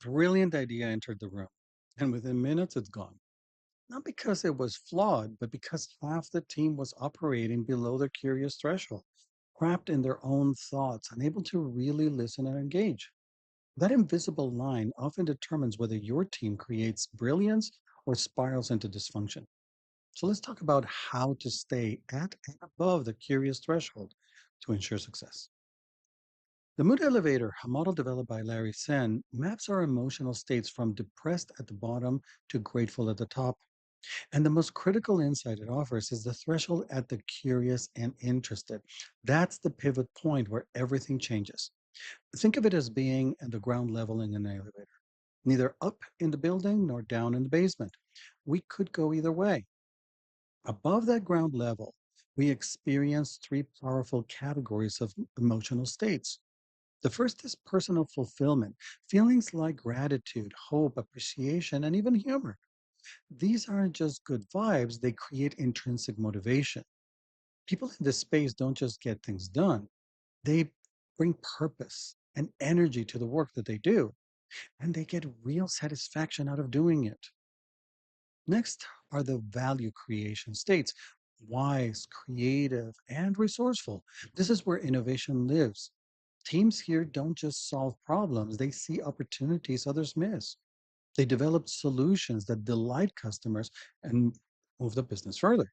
brilliant idea entered the room, and within minutes it's gone. Not because it was flawed, but because half the team was operating below their curious threshold, trapped in their own thoughts, unable to really listen and engage. That invisible line often determines whether your team creates brilliance or spirals into dysfunction. So let's talk about how to stay at and above the curious threshold to ensure success. The mood elevator, a model developed by Larry Sen, maps our emotional states from depressed at the bottom to grateful at the top. And the most critical insight it offers is the threshold at the curious and interested. That's the pivot point where everything changes. Think of it as being at the ground level in an elevator, neither up in the building nor down in the basement. We could go either way. Above that ground level, we experience three powerful categories of emotional states. The first is personal fulfillment, feelings like gratitude, hope, appreciation, and even humor. These aren't just good vibes, they create intrinsic motivation. People in this space don't just get things done, they bring purpose and energy to the work that they do, and they get real satisfaction out of doing it. Next are the value creation states: wise, creative, and resourceful. This is where innovation lives. Teams here don't just solve problems, they see opportunities others miss. They develop solutions that delight customers and move the business further.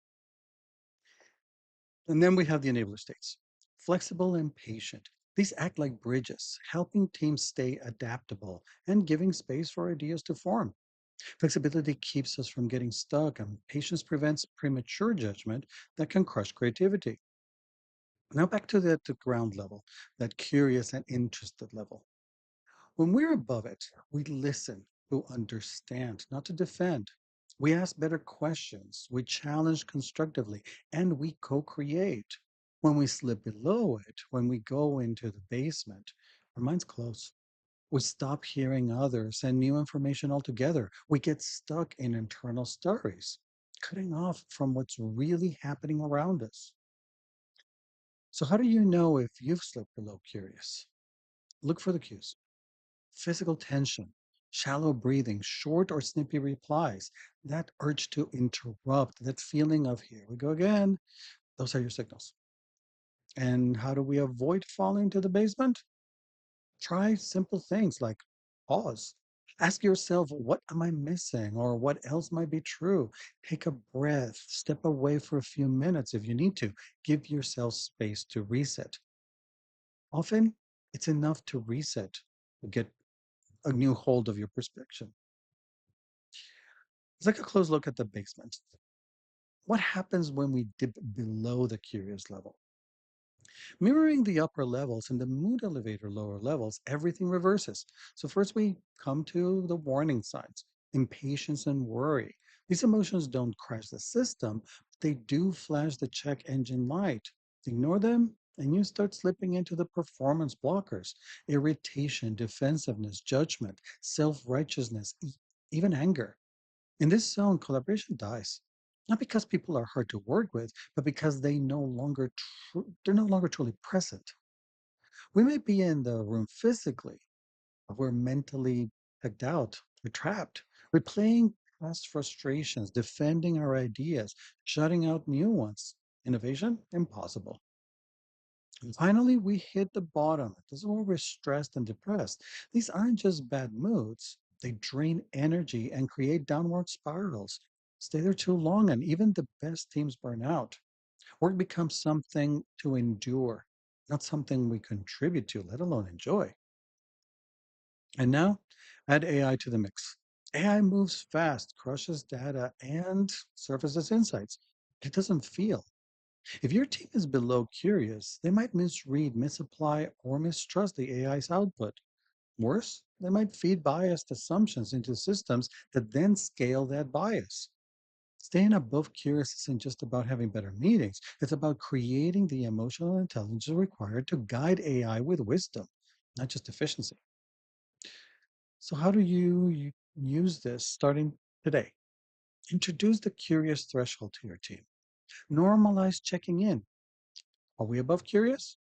And then we have the enabler states: flexible and patient. These act like bridges, helping teams stay adaptable and giving space for ideas to form. Flexibility keeps us from getting stuck, and patience prevents premature judgment that can crush creativity. Now, back to the ground level, that curious and interested level. When we're above it, we listen to understand, not to defend. We ask better questions, we challenge constructively, and we co create. When we slip below it, when we go into the basement, our minds close. We stop hearing others and new information altogether. We get stuck in internal stories, cutting off from what's really happening around us. So, how do you know if you've slipped below curious? Look for the cues: physical tension, shallow breathing, short or snippy replies, that urge to interrupt, that feeling of here we go again. Those are your signals. And how do we avoid falling to the basement? Try simple things like pause. Ask yourself, what am I missing? Or what else might be true? Take a breath, step away for a few minutes if you need to. Give yourself space to reset. Often, it's enough to reset, to get a new hold of your perspective. Let's take a close look at the basement. What happens when we dip below the curious level? Mirroring the upper levels and the mood elevator lower levels, everything reverses. So, first we come to the warning signs: impatience and worry. These emotions don't crash the system, but they do flash the check engine light. Ignore them, and you start slipping into the performance blockers: irritation, defensiveness, judgment, self righteousness, even anger. In this zone, collaboration dies. Not because people are hard to work with, but because they're no longer truly present. We may be in the room physically, but we're mentally checked out. We're trapped. Replaying past frustrations, defending our ideas, shutting out new ones. Innovation? Impossible. And finally, we hit the bottom. This is where we're stressed and depressed. These aren't just bad moods, they drain energy and create downward spirals. Stay there too long, and even the best teams burn out. Work becomes something to endure, not something we contribute to, let alone enjoy. And now, add AI to the mix. AI moves fast, crushes data, and surfaces insights. It doesn't feel. If your team is below curious, they might misread, misapply, or mistrust the AI's output. Worse, they might feed biased assumptions into systems that then scale that bias. Staying above curious isn't just about having better meetings, it's about creating the emotional intelligence required to guide AI with wisdom, not just efficiency. So, how do you use this starting today? Introduce the curious threshold to your team. Normalize checking in. Are we above curious?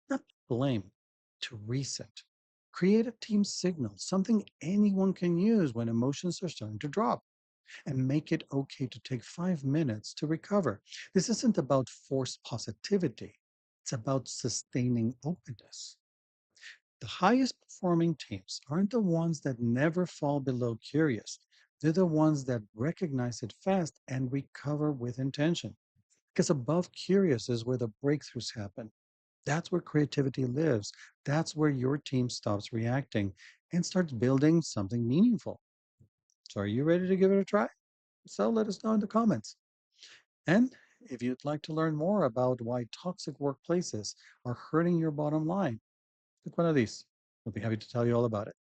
Not to blame, to reset. Create a team signal, something anyone can use when emotions are starting to drop, and make it okay to take 5 minutes to recover. This isn't about forced positivity, it's about sustaining openness. The highest performing teams aren't the ones that never fall below curious. They're the ones that recognize it fast and recover with intention. Because above curious is where the breakthroughs happen. That's where creativity lives. That's where your team stops reacting and starts building something meaningful. So, are you ready to give it a try? So, let us know in the comments. And if you'd like to learn more about why toxic workplaces are hurting your bottom line, pick one of these. We'll be happy to tell you all about it.